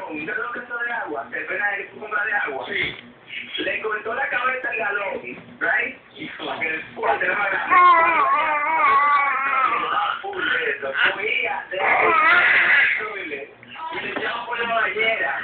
galón, ¿sabes lo que es eso de agua? El pena de compra de agua. Sí. Le cortó la cabeza al galón, right? Que el fuerte la mala. Cogía, y le echaba por la ballera.